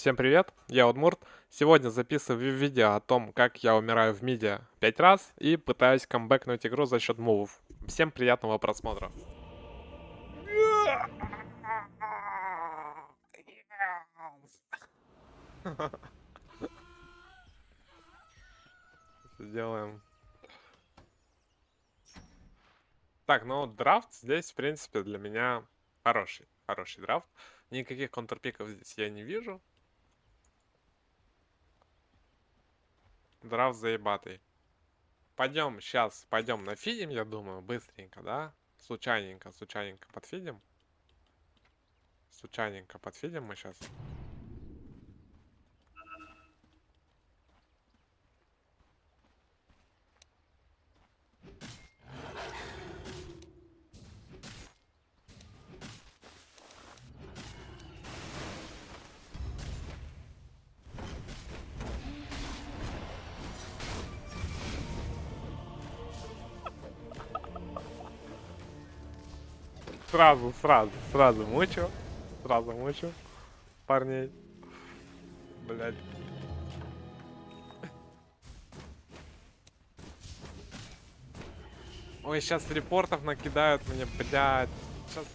Всем привет, я Удмурт. Сегодня записываю видео о том, как я умираю в миде 5 раз и пытаюсь камбэкнуть игру за счет мувов. Всем приятного просмотра. Сделаем. Так, ну драфт здесь, в принципе, для меня хороший. Хороший драфт. Никаких контрпиков здесь я не вижу. Драфт заебатый. Пойдем, сейчас пойдем нафидим, я думаю, быстренько, да? Случайненько подфидим. Случайненько подфидим мы сейчас. Сразу мучу. Сразу мучу парней. Блять. Ой, сейчас репортов накидают мне, блядь. Сейчас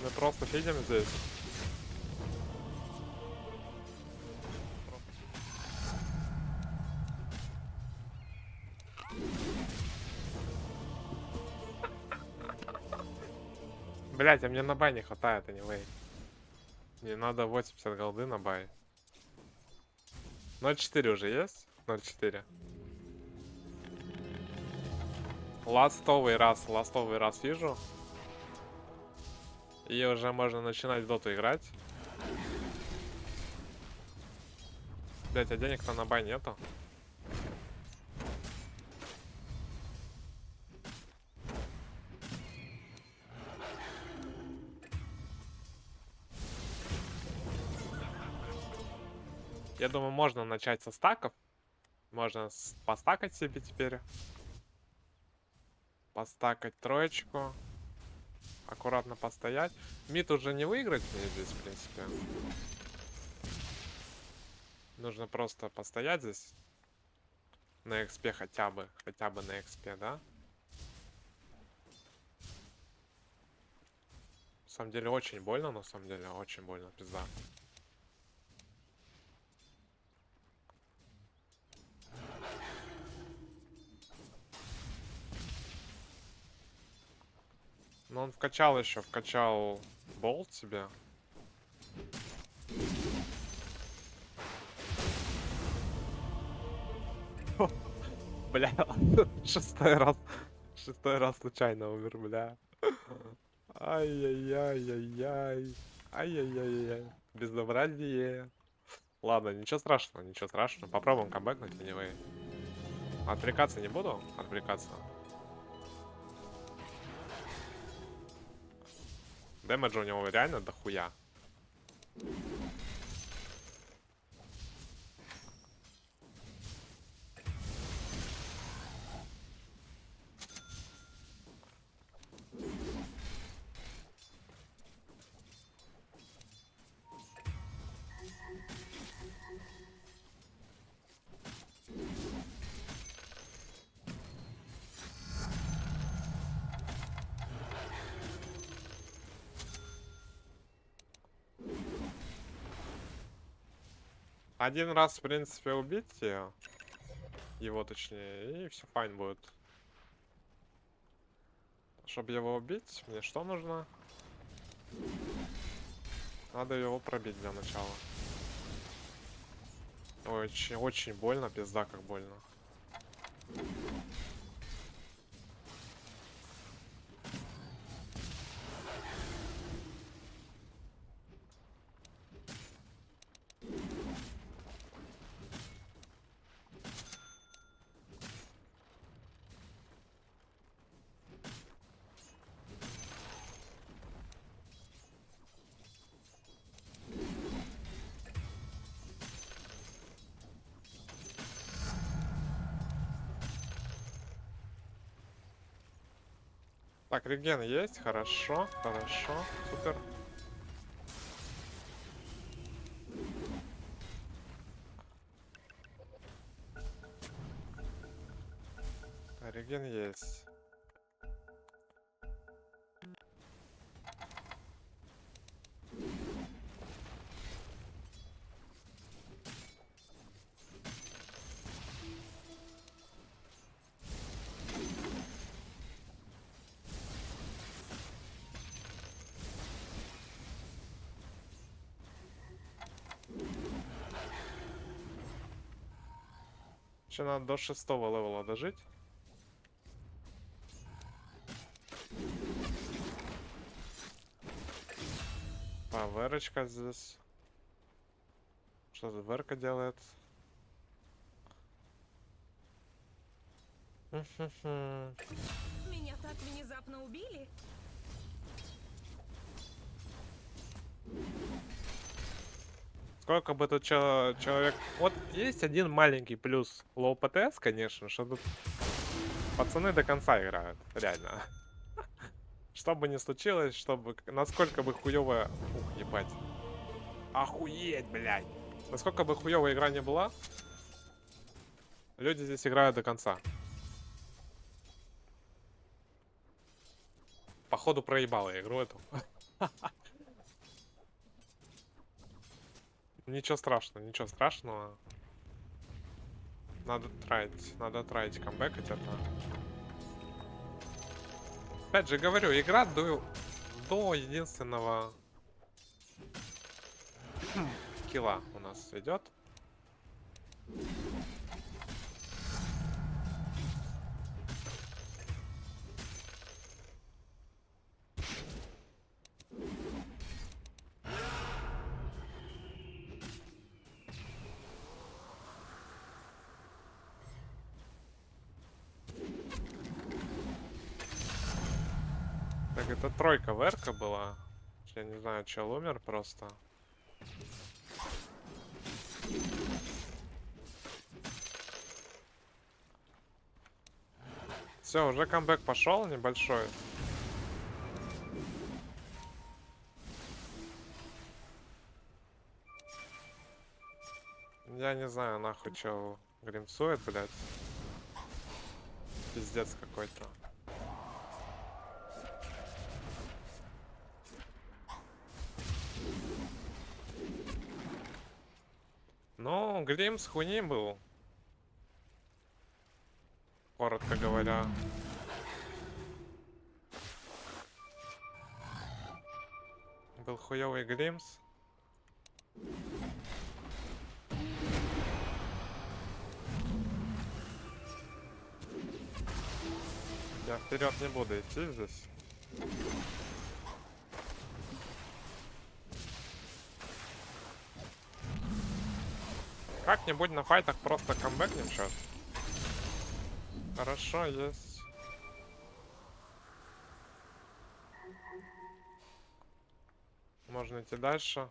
мы просто фидим здесь. Блять, а мне на бай не хватает, anyway. Мне надо 80 голды на бай. 0.4 уже есть? 0.4. Ластовый раз вижу. И уже можно начинать в доту играть. Блять, а денег-то на бай нету. Я думаю, можно начать со стаков. Можно постакать себе теперь. Постакать троечку. Аккуратно постоять. Мид уже не выиграть мне здесь, в принципе. Нужно просто постоять здесь. На экспе хотя бы на экспе, да? На самом деле очень больно, на самом деле очень больно, пизда. Но он вкачал болт себе. Бля, шестой раз случайно умер, бля. Ай-яй-яй-яй-яй. Ай-яй-яй-яй. Безобразие. Ладно, ничего страшного, ничего страшного. Попробуем камбэкнуть, anyway. Отвлекаться не буду, отвлекаться. Дэмэджа у него реально дохуя. Один раз, в принципе, убить его точнее, и все файн будет. Чтобы его убить, мне что нужно? Надо его пробить для начала. Очень, очень больно, пизда как больно. Так, реген есть, хорошо, хорошо, супер. Вин есть. Еще надо до 6-го левела дожить. Верочка здесь. Что за Верка делает? Меня так внезапно убили? Сколько бы тут человек... Вот есть один маленький плюс лоу ПТС, конечно, что тут пацаны до конца играют, реально. Что бы ни случилось, чтобы... Насколько бы хуёвая... Ух, ебать. Охуеть, блядь. Насколько бы хуёвая игра не была, люди здесь играют до конца. Походу проебала я игру эту. Ничего страшного, ничего страшного. Надо траить камбэкать это. Опять же говорю, игра до единственного килла у нас идет. Так, это тройка Верка была. Я не знаю, чел умер просто. Все, уже камбэк пошел небольшой. Я не знаю, нахуй чел гримсует, блядь. Пиздец какой-то. Ну, Гримс хуйни был. Коротко говоря. Был хуёвый Гримс. Я вперед не буду идти здесь. Как-нибудь на файтах просто камбэкнем сейчас. Хорошо, есть. Можно идти дальше.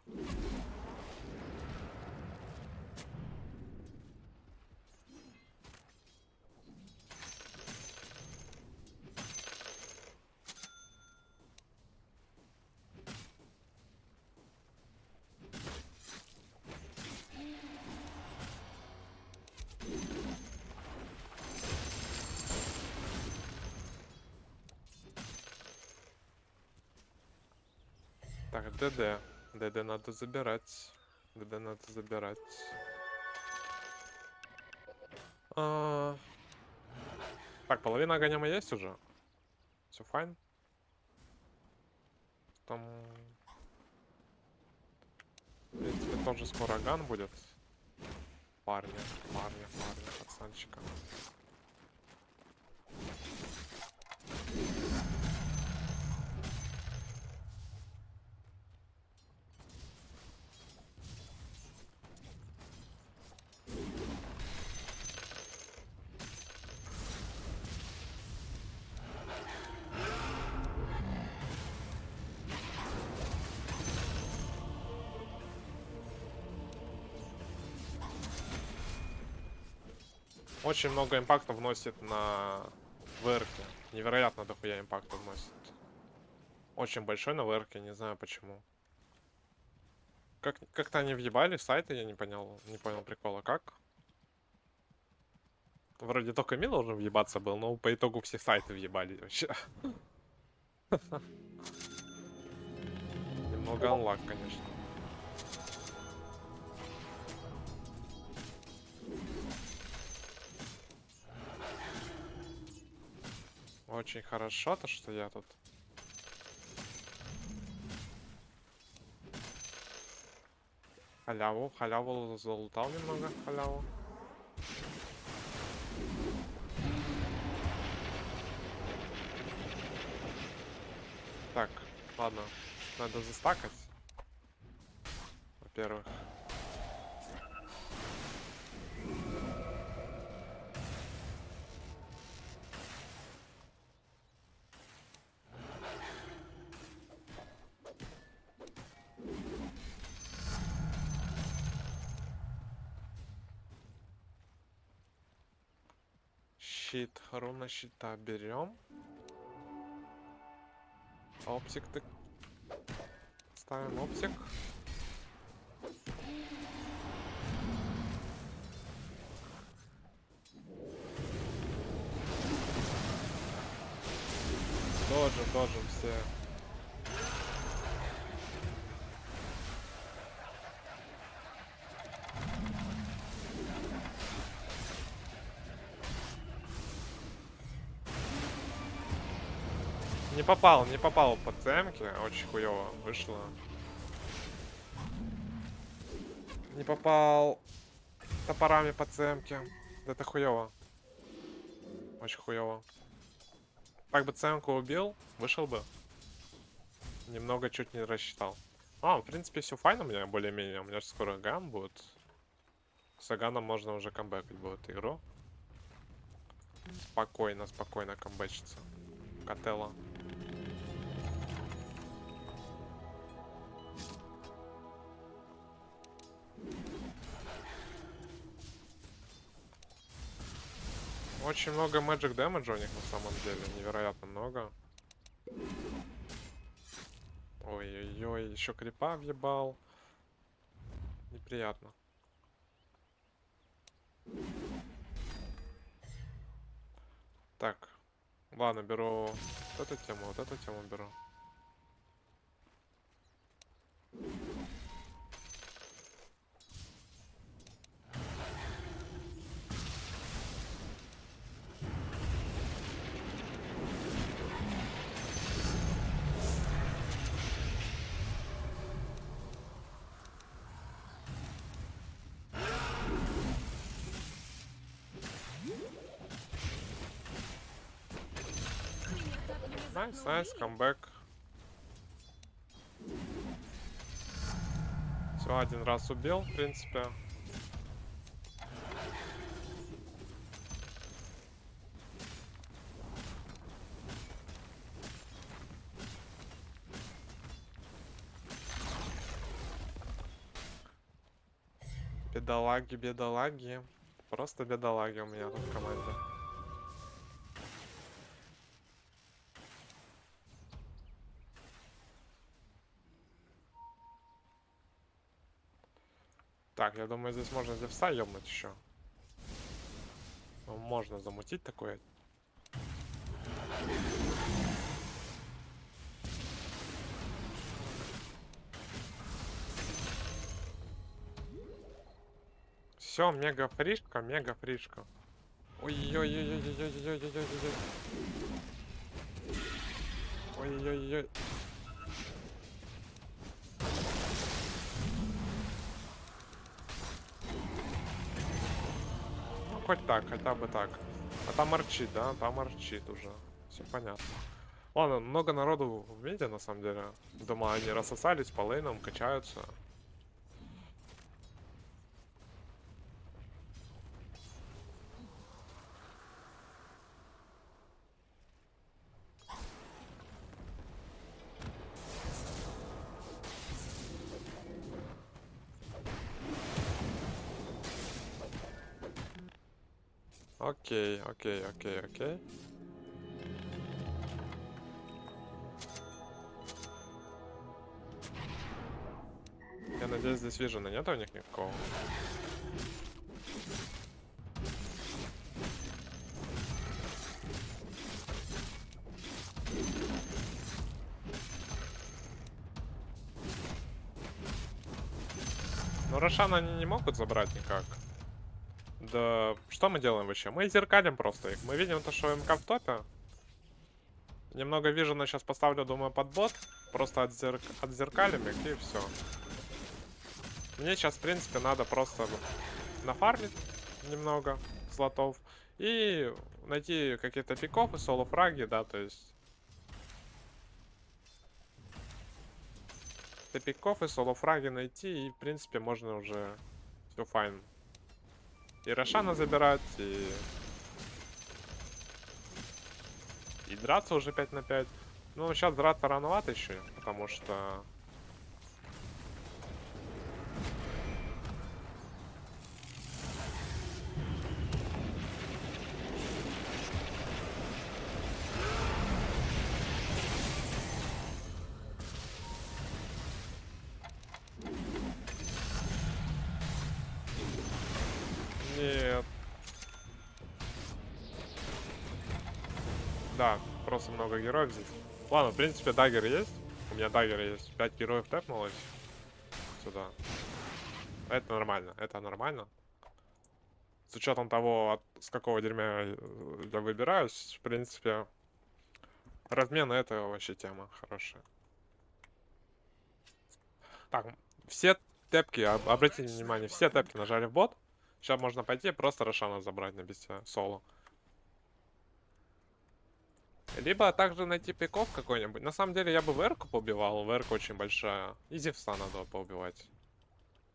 Так, ДД. ДД надо забирать. ДД надо забирать. Так, половина огня есть уже. Все файн. Там... В принципе, тоже скоро ган будет. Парни, пацанчика. Очень много импакта вносит на ВРК. Невероятно дохуя импакта вносит. Очень большой на ВРК, не знаю почему. Как-то они въебали сайты, я не понял прикола. Как? Вроде только ми должен въебаться был, но по итогу все сайты въебали вообще. Немного анлак, конечно. Очень хорошо то, что я тут. Халяву залутал немного, халяву. Так, ладно, надо застакать. Во-первых. Щит, руна щита берем. Оптик так. Ставим оптик. Дожим все. Не попал по цемке, очень хуёво вышло. Не попал топорами по цемке. Это хуёво. Очень хуёво. Так бы цемку убил, вышел бы. Немного чуть не рассчитал. В принципе, все файно у меня, более-менее. У меня же скоро ган будет. С Аганом можно уже камбэкать будет игру. Спокойно камбэчится. Котелло. Очень много magic damage у них на самом деле. Невероятно много. Ой-ой-ой, еще крипа въебал. Неприятно. Так, ладно, беру вот эту тему беру. Найс, камбэк. Все, один раз убил, в принципе. Бедолаги. Просто бедолаги у меня тут в команде. Так, я думаю, здесь можно Зевса ёбнуть еще. Ну, можно замутить такое. Все, мега фришка. Ой-ой-ой-ой-ой-ой-ой-ой-ой-ой-ой. Ой-ой-ой. Ну, хоть так, хотя бы так. А там арчит, да? Там арчит уже. Все понятно. Ладно, много народу в медиа, на самом деле. Думаю, они рассосались по лейнам, качаются. Окей. Я надеюсь, здесь вижена нет у них никакого. Ну, Рошана они не могут забрать никак. Да, что мы делаем вообще? Мы зеркалим просто их. Мы видим то, что МК в топе. Немного вижена сейчас поставлю, думаю, под бот. Просто отзеркалим их и все. Мне сейчас, в принципе, надо просто нафармить немного слотов. И найти какие-то пиков и соло-фраги, да, то есть... Пиков и соло-фраги найти, и, в принципе, можно уже все файн. И Рошана забирать, и драться уже 5 на 5. Ну, сейчас драться рановато еще, потому что... Нет. Да, просто много героев здесь. Ладно, в принципе, даггер есть. У меня даггер есть. 5 героев тэпнулось сюда. Это нормально, это нормально. С учетом того, с какого дерьма я выбираюсь, в принципе, размен это вообще тема хорошая. Так, все тэпки, обратите внимание, все тэпки нажали в бот. Сейчас можно пойти просто Рошана забрать на бесте соло. Либо также найти пиков какой-нибудь. На самом деле я бы Верку поубивал. Верка очень большая. И Зевса надо поубивать.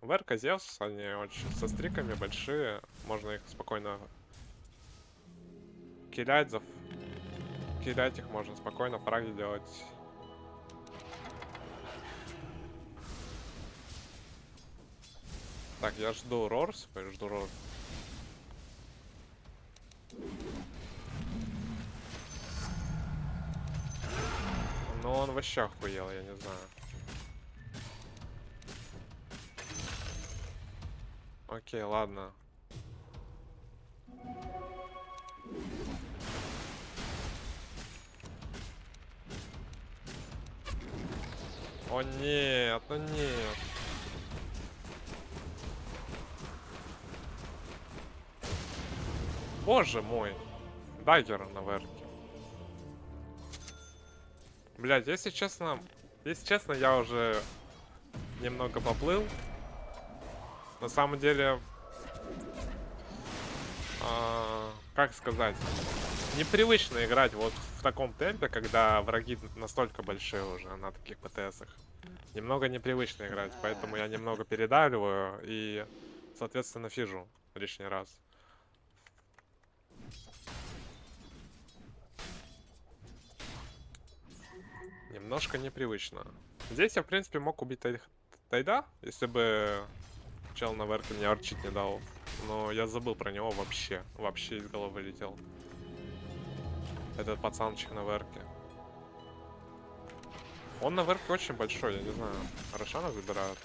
Верка, Зевс, они очень со стриками большие. Можно их спокойно киллять. Киллять их можно спокойно, фраги делать. Так, я жду Рорс, жду Рорс. Ну он вообще охуел, я не знаю. Окей, ладно. О нет, ну нет. Боже мой. Даггер на верке. Блять, если честно, я уже немного поплыл. На самом деле, как сказать, непривычно играть вот в таком темпе, когда враги настолько большие уже на таких ПТСах. Немного непривычно играть, поэтому я немного передавливаю и, соответственно, фижу лишний раз. Немножко непривычно. Здесь я, в принципе, мог убить Тайда, если бы чел на верке мне арчить не дал. Но я забыл про него вообще. Вообще из головы летел. Этот пацанчик на верке. Он на верке очень большой, я не знаю. Рошана забирают.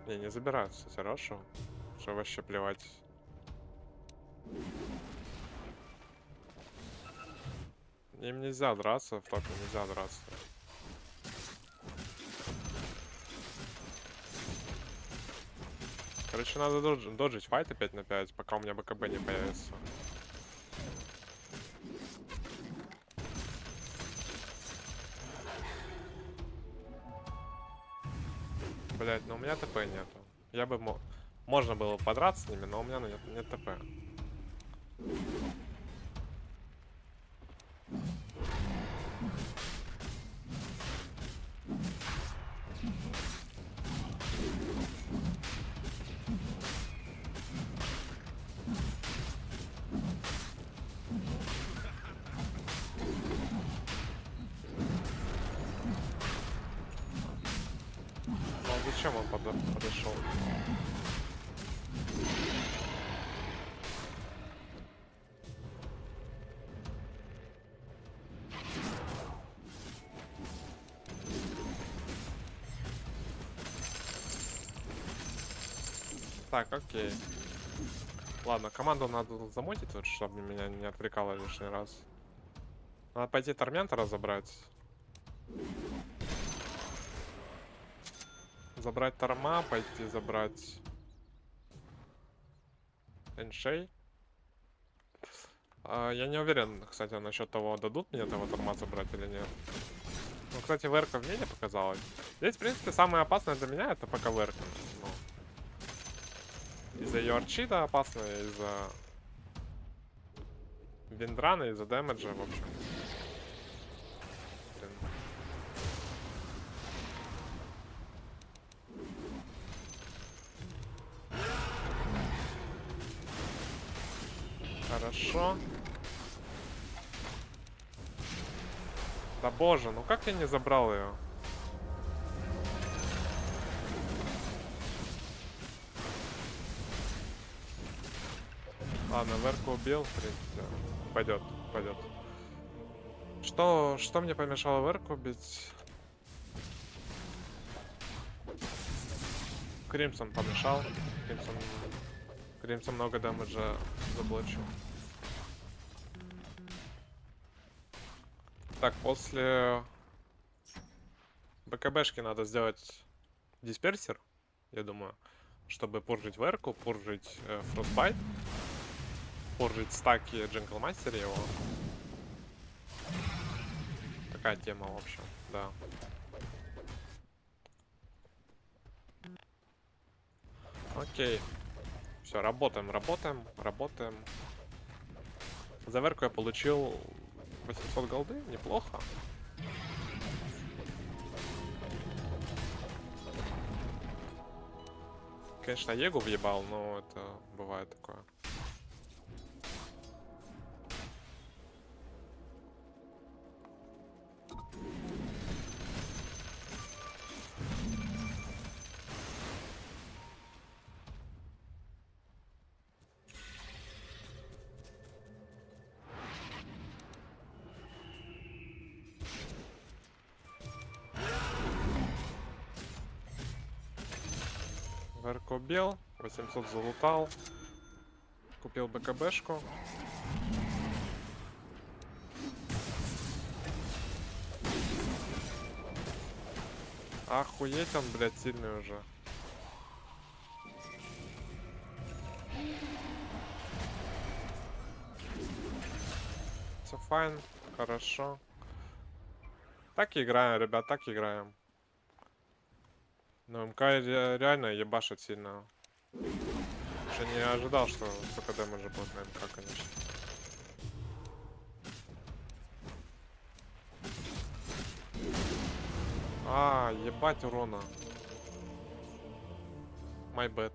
Не забирают, кстати, Рошу. Что вообще плевать. Им нельзя драться, в топе нельзя драться. Короче, надо доджить файты 5 на 5, пока у меня БКБ не появится. Блять, но у меня ТП нету. Я бы можно было подраться с ними, но у меня нет ТП. Ну зачем он подошел? Так, окей. Ладно, команду надо замотить, вот, чтобы меня не отвлекало лишний раз. Надо пойти Тормента разобрать. Забрать Торма, пойти забрать Эншей. Я не уверен, кстати, насчет того, дадут мне этого Торма забрать или нет. Ну, кстати, ВРК мне не показалось. Здесь, в принципе, самое опасное для меня это пока ВРК. Ну, из-за ее арчита опасная, из-за Виндрана, из-за дэмэджа, в общем. Блин. Хорошо. Да боже, ну как я не забрал ее? Ладно, Верку убил, в принципе. Пойдет, пойдет. Что мне помешало Верку убить? Кримсон помешал. Кримсон много дамаджа заблочил. Так, после БКБшки надо сделать дисперсер, я думаю, чтобы пуржить Верку, пуржить Фростбайт, пуржить стаки Джингл Мастера его. Такая тема, в общем, да. Окей. Все, работаем. За Верку я получил 800 голды, неплохо. Конечно, Егу въебал, но это бывает такое. Верку убил, 800 залутал. Купил БКБшку. Охуеть он, блядь, сильный уже. Все файн, хорошо. Так и играем, ребят, так и играем. Но МК реально ебашит сильно. Я не ожидал, что столько дэмэджа будет на МК, конечно. Ебать урона. My bad.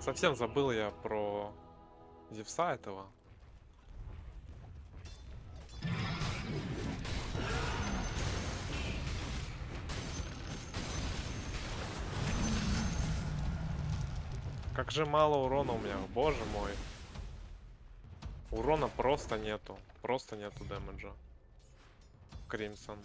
Совсем забыл я про Зевса этого. Как же мало урона у меня, боже мой. Урона просто нету. Просто нету дэмэджа. Кримсон.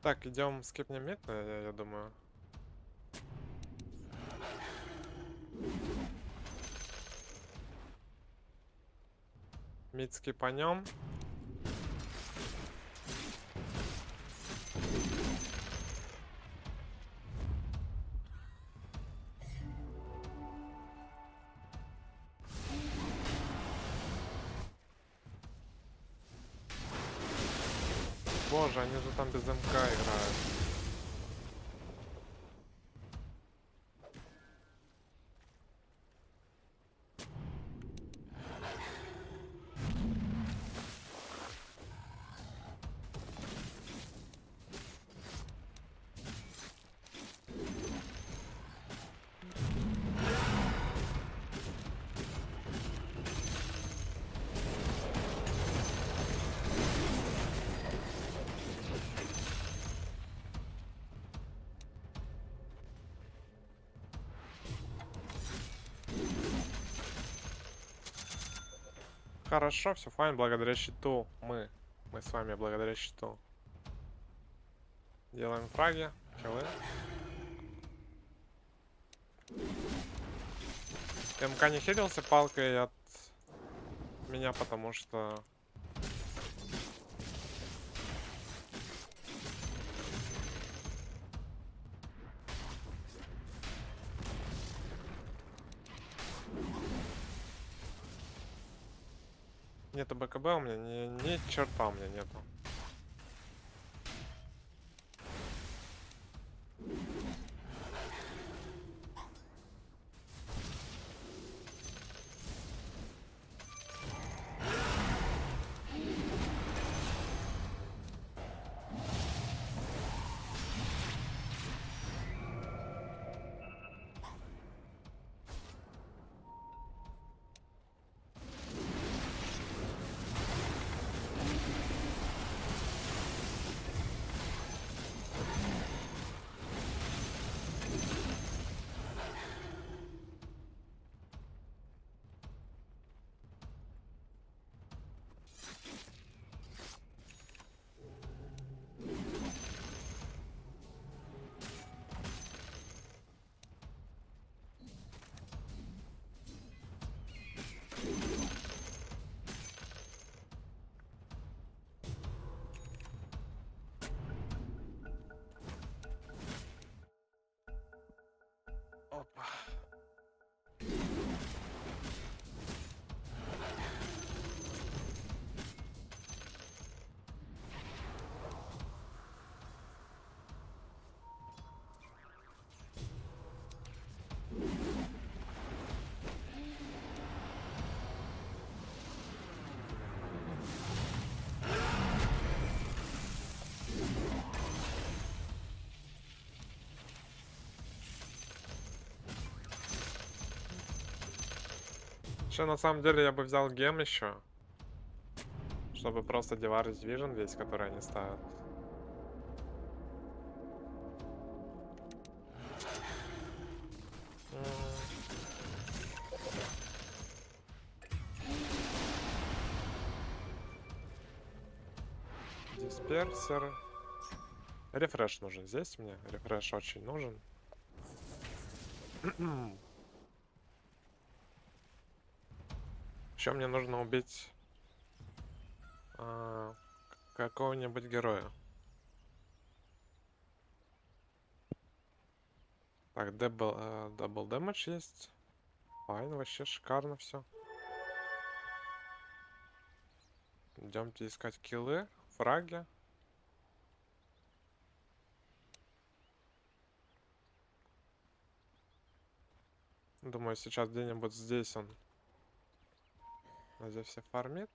Так, идем скипнем мид, я думаю. Мицкий по нем. Боже, они же там без МК играют. Хорошо, все файн, благодаря щиту. Мы с вами благодаря щиту делаем фраги, киллы. МК не хилился палкой от меня, потому что... Нету БКБ у меня, ни черта у меня нету. Опа. Вообще, на самом деле, я бы взял гем еще, чтобы просто деварить Vision весь, который они ставят. Дисперсер. Рефреш нужен здесь мне. Рефреш очень нужен. Еще мне нужно убить какого-нибудь героя. Так, дабл дэмэдж есть. Файн, вообще шикарно все. Идемте искать киллы, фраги. Думаю, сейчас где-нибудь здесь он. Здесь все фармит.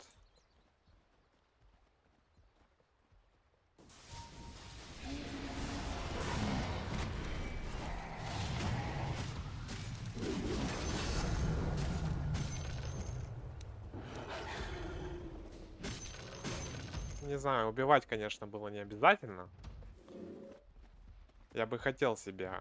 Не знаю, убивать, конечно, было не обязательно. Я бы хотел себе...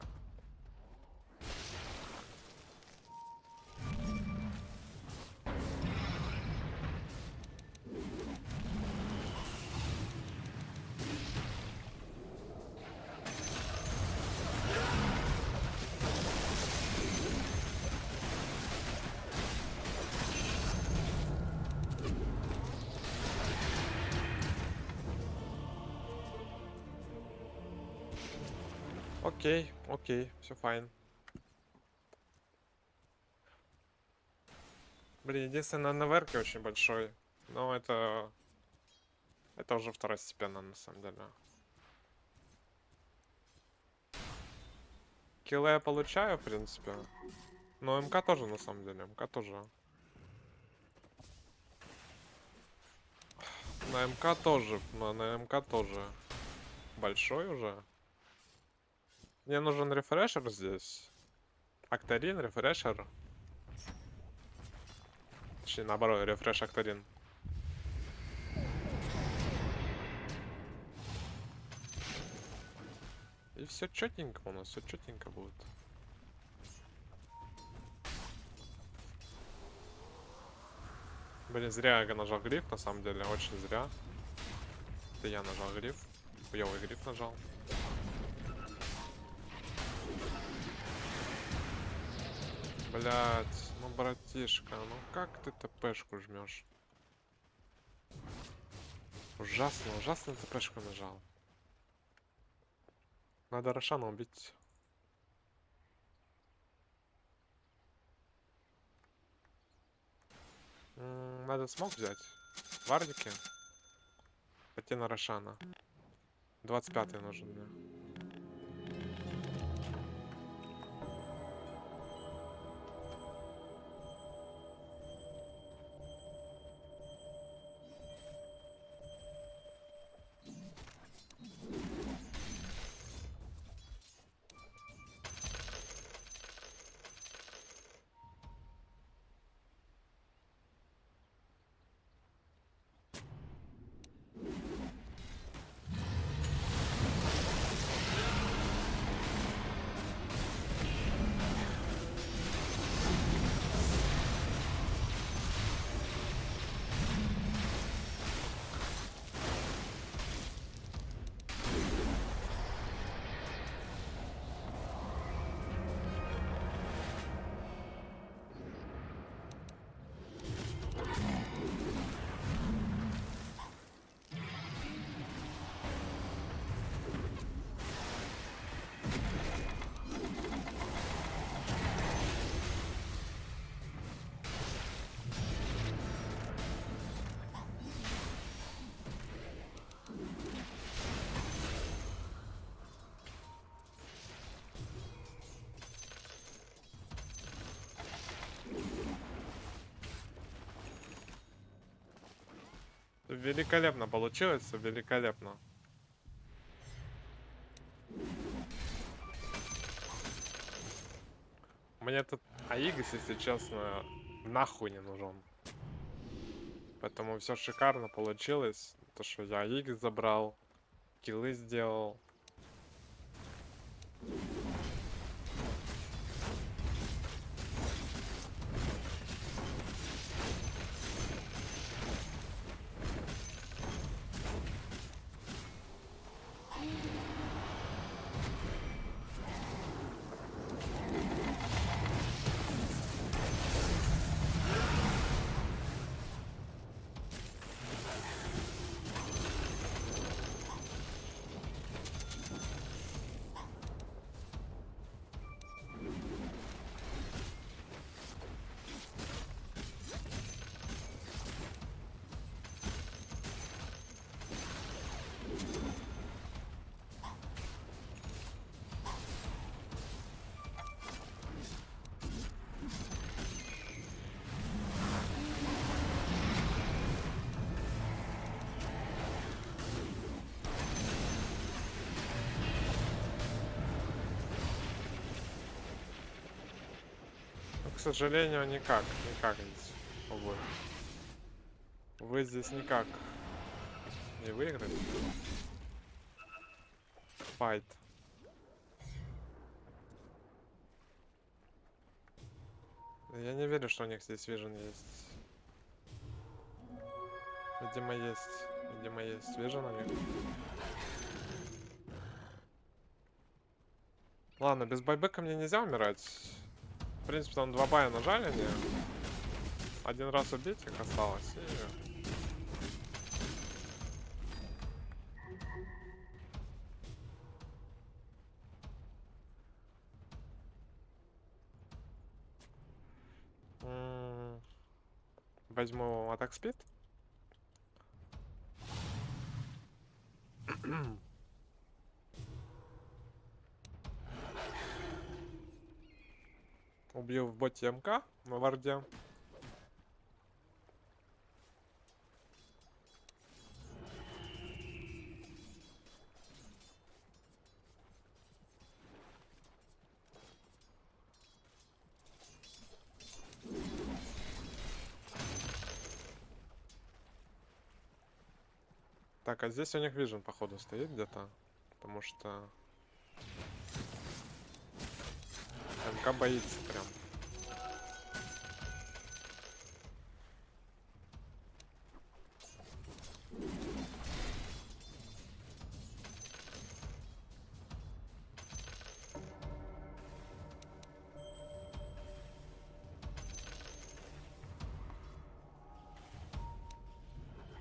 Окей, окей, все файн. Блин, единственное, на верке очень большой. Но это уже второстепенно, на самом деле. Киллы я получаю, в принципе. Но МК тоже, на самом деле. МК тоже. На МК тоже. На МК тоже. Большой уже. Мне нужен рефрешер здесь. Актарин, рефрешер. Точнее, наоборот, рефреш Актарин. И все четенько у нас, все четенько будет. Блин, зря я нажал гриф, на самом деле, очень зря. Это я нажал гриф. Хуёвый гриф нажал. Блять, ну братишка, ну как ты ТПшку жмешь? Ужасно, ужасно ТПшку нажал. Надо Рошана убить. Надо смог взять. Вардики. Пойти на Рошана. 25-й нужен мне. Великолепно получилось, великолепно. Мне этот Аигис, если честно, нахуй не нужен. Поэтому все шикарно получилось. То, что я Аигис забрал, киллы сделал. Но, к сожалению, никак здесь, увы. Вы здесь никак не выиграли. Файт. Я не верю, что у них здесь вижен есть. Видимо, есть. Видимо, есть вижен у них. Ладно, без байбека мне нельзя умирать. В принципе, там 2 бая нажали они. Один раз убить их осталось. И... Возьму атак спид. Убью в боте МК на варде. Так, а здесь у них вижен, походу, стоит где-то. Потому что МК боится прям.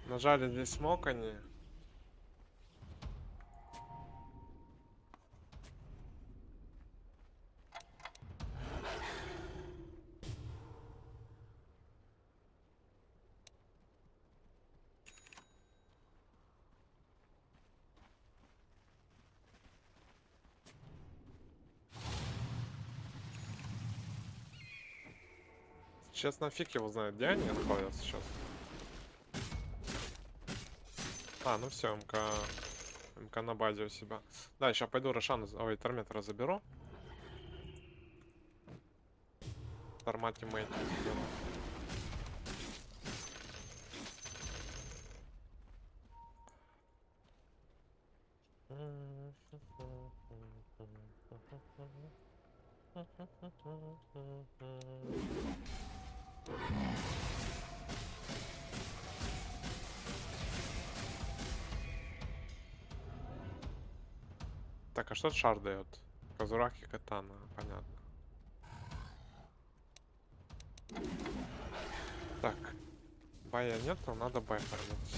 Нажали здесь смог они. Честно, фиг его знает, где они находятся сейчас. А, ну все, МК на базе у себя. Да, сейчас пойду Рошан, ой, Термитора заберу. Формат тиммейт заберу. Так, а что шар дает? Казураки катана, понятно. Так, бая нет, но надо бай фармить.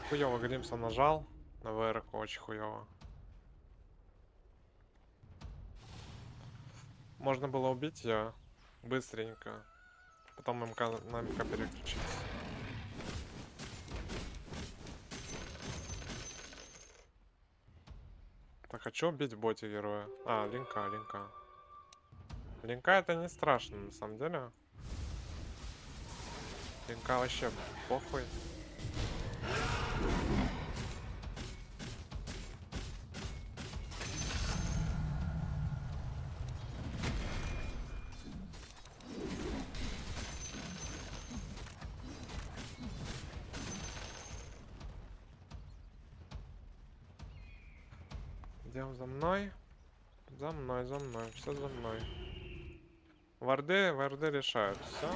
Хуёво Гримса нажал. На ВР очень хуёво. Можно было убить ее быстренько. Потом на МК переключиться. Так, хочу убить в боте героя. А, линка. Линка это не страшно, на самом деле. Линка вообще похуй. Идем за мной. За мной. Все за мной. Варды решают. Все.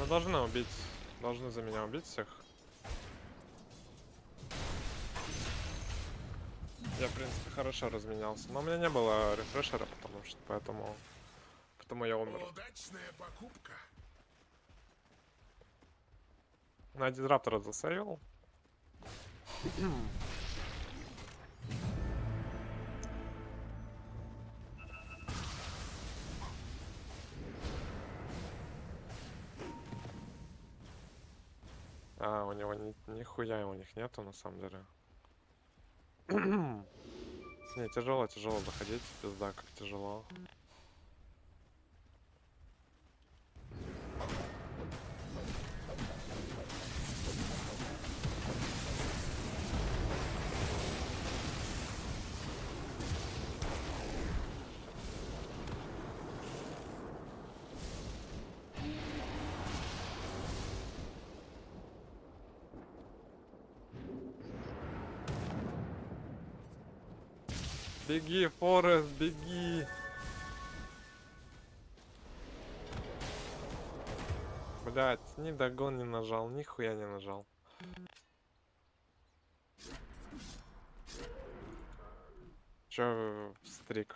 должны убить. Должны за меня убить всех. Я, в принципе, хорошо разменялся. Но у меня не было рефрешера, потому что поэтому я умер. Удачная покупка. На дизраптора засейвил. А, у него нихуя у них нету на самом деле. Не, тяжело заходить, пизда, как тяжело. Беги, Форест, беги! Блять, ни догон не нажал, нихуя не нажал. Чё стрик?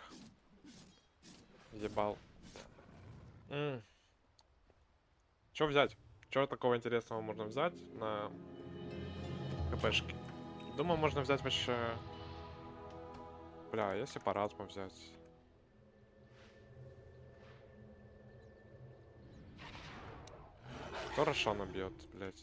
Ебал. Чё взять? Чё такого интересного можно взять на КПшке? Думаю, можно взять вообще... Бля, если паразму взять. Кто Рошана бьет, блять?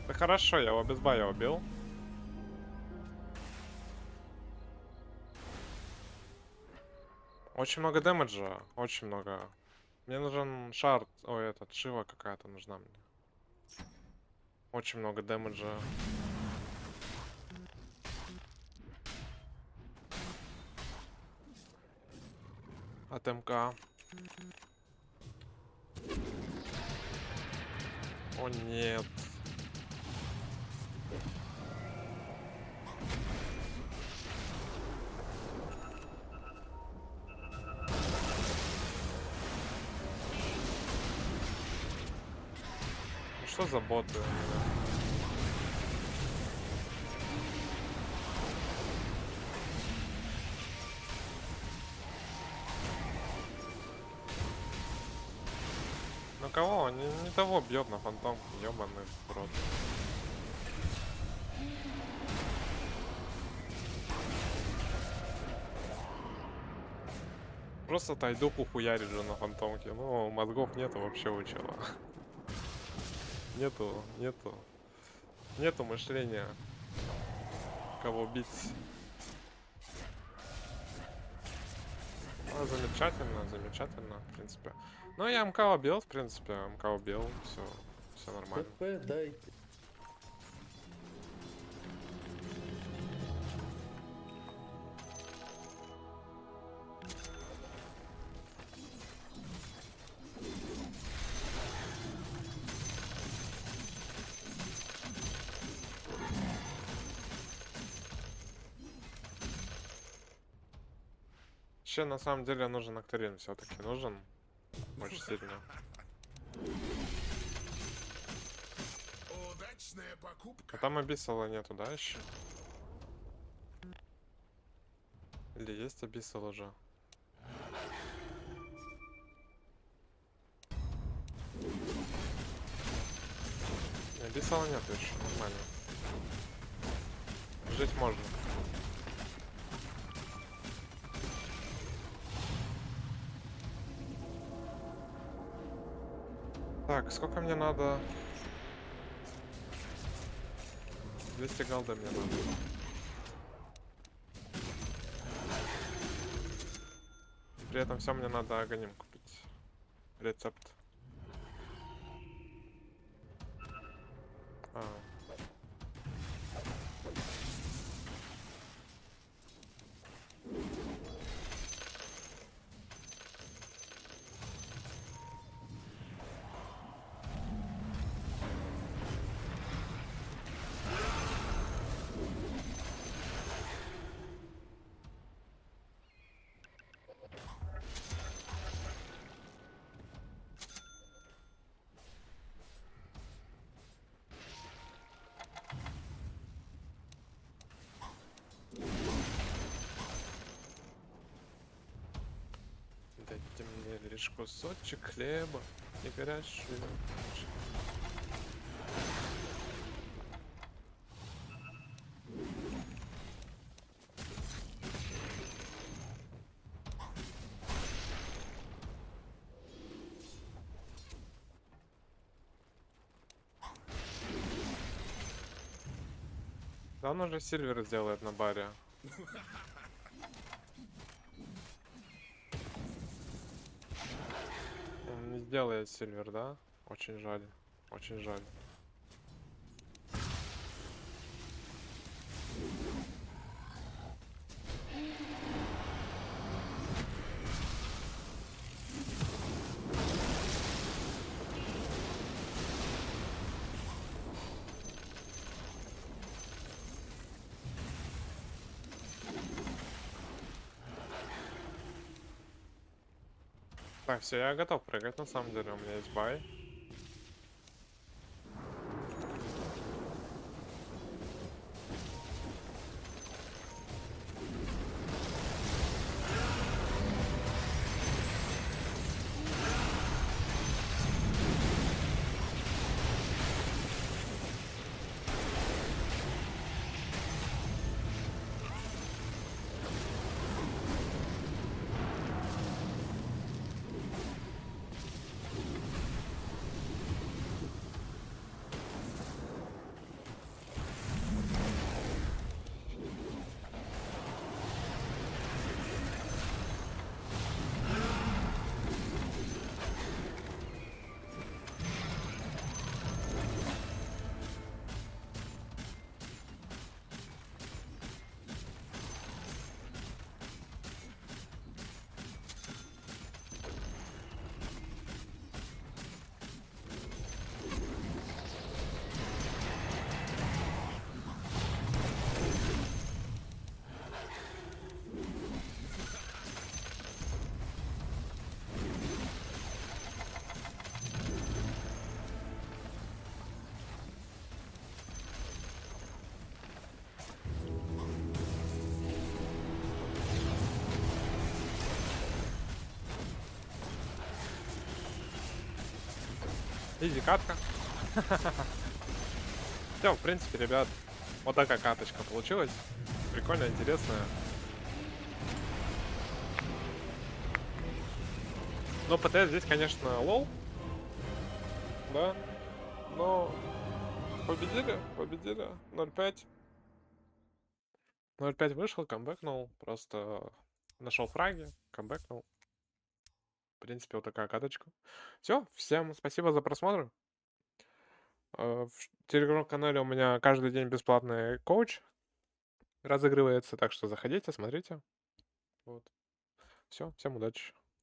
Да хорошо, я его без бая убил. Очень много дэмэджа, очень много. Мне нужен шард, ой, этот, Шива какая-то нужна мне. Очень много дэмэджа. От МК. О нет. Ну что за боты? Ну кого? Он не того бьет на фантом, ёбаный в рот. Просто тайдуку хуярит же на фантомке. Ну, мозгов нету вообще у чела. Нету мышления. Кого бить. Ну, замечательно, в принципе. Ну, я МК убил, в принципе. МК убил, все нормально. ТП дайте. Еще на самом деле нужен Актарин, все-таки нужен. Очень сильно. Удачная покупка. А там Абиссала нету, да, еще? Или есть Абиссал уже? Абиссала нет еще, нормально. здесь можно. Так, сколько мне надо? 200 голды мне надо. При этом все мне надо агоним купить. Рецепт. А. Дайте мне лишь кусочек хлеба и горячую ночь. Да он уже Сильвер сделает на баре. Он не сделает Сильвер, да? Очень жаль. Очень жаль. Так, все, я готов прыгать, на самом деле, у меня есть бай. Изи катка. Все, в принципе, ребят, вот такая каточка получилась. Прикольно, интересная. Но ПТС здесь, конечно, лол. Да. Но победили, победили. 0-5. 0-5 вышел, камбэкнул. Просто нашел фраги, камбэкнул. В принципе, вот такая каточка. Все, всем спасибо за просмотр. В телеграм-канале у меня каждый день бесплатный коуч разыгрывается, так что заходите, смотрите. Вот. Все, всем удачи.